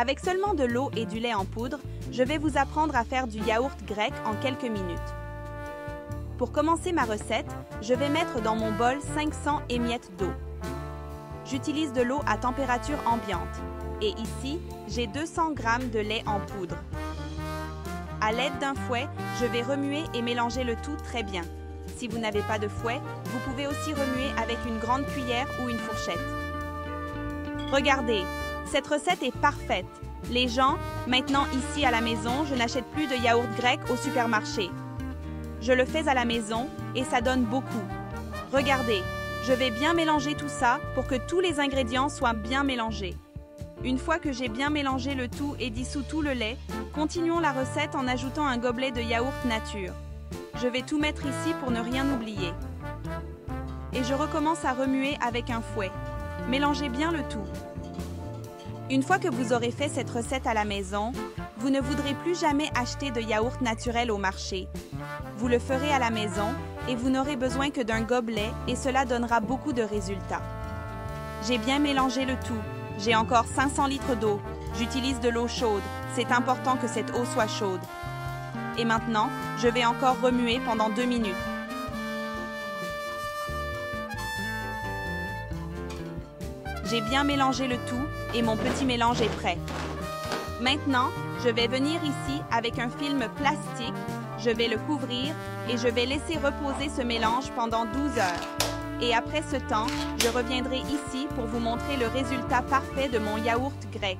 Avec seulement de l'eau et du lait en poudre, je vais vous apprendre à faire du yaourt grec en quelques minutes. Pour commencer ma recette, je vais mettre dans mon bol 500 émiettes d'eau. J'utilise de l'eau à température ambiante et ici, j'ai 200 g de lait en poudre. À l'aide d'un fouet, je vais remuer et mélanger le tout très bien. Si vous n'avez pas de fouet, vous pouvez aussi remuer avec une grande cuillère ou une fourchette. Regardez, cette recette est parfaite. Les gens, maintenant ici à la maison, je n'achète plus de yaourt grec au supermarché. Je le fais à la maison et ça donne beaucoup. Regardez, je vais bien mélanger tout ça pour que tous les ingrédients soient bien mélangés. Une fois que j'ai bien mélangé le tout et dissous tout le lait, continuons la recette en ajoutant un gobelet de yaourt nature. Je vais tout mettre ici pour ne rien oublier. Et je recommence à remuer avec un fouet. Mélangez bien le tout. Une fois que vous aurez fait cette recette à la maison, vous ne voudrez plus jamais acheter de yaourt naturel au marché. Vous le ferez à la maison et vous n'aurez besoin que d'un gobelet et cela donnera beaucoup de résultats. J'ai bien mélangé le tout. J'ai encore 500 litres d'eau. J'utilise de l'eau chaude. C'est important que cette eau soit chaude. Et maintenant, je vais encore remuer pendant 2 minutes. J'ai bien mélangé le tout et mon petit mélange est prêt. Maintenant, je vais venir ici avec un film plastique. Je vais le couvrir et je vais laisser reposer ce mélange pendant 12 heures. Et après ce temps, je reviendrai ici pour vous montrer le résultat parfait de mon yaourt grec.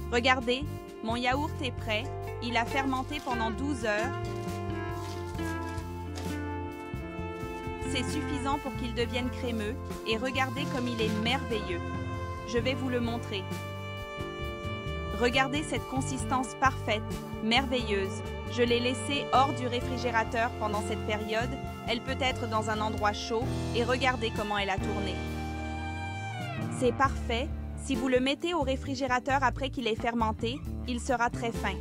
Regardez, mon yaourt est prêt. Il a fermenté pendant 12 heures. C'est suffisant pour qu'il devienne crémeux et regardez comme il est merveilleux. Je vais vous le montrer. Regardez cette consistance parfaite, merveilleuse. Je l'ai laissée hors du réfrigérateur pendant cette période. Elle peut être dans un endroit chaud et regardez comment elle a tourné. C'est parfait. Si vous le mettez au réfrigérateur après qu'il ait fermenté, il sera très fin.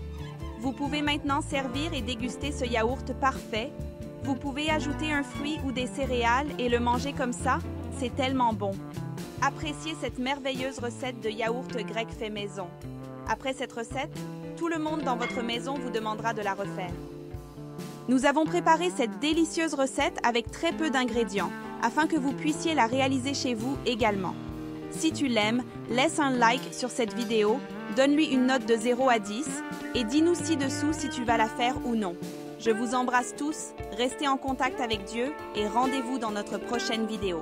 Vous pouvez maintenant servir et déguster ce yaourt parfait. Vous pouvez ajouter un fruit ou des céréales et le manger comme ça, c'est tellement bon. Appréciez cette merveilleuse recette de yaourt grec fait maison. Après cette recette, tout le monde dans votre maison vous demandera de la refaire. Nous avons préparé cette délicieuse recette avec très peu d'ingrédients, afin que vous puissiez la réaliser chez vous également. Si tu l'aimes, laisse un like sur cette vidéo, donne-lui une note de 0 à 10 et dis-nous ci-dessous si tu vas la faire ou non. Je vous embrasse tous, restez en contact avec Dieu et rendez-vous dans notre prochaine vidéo.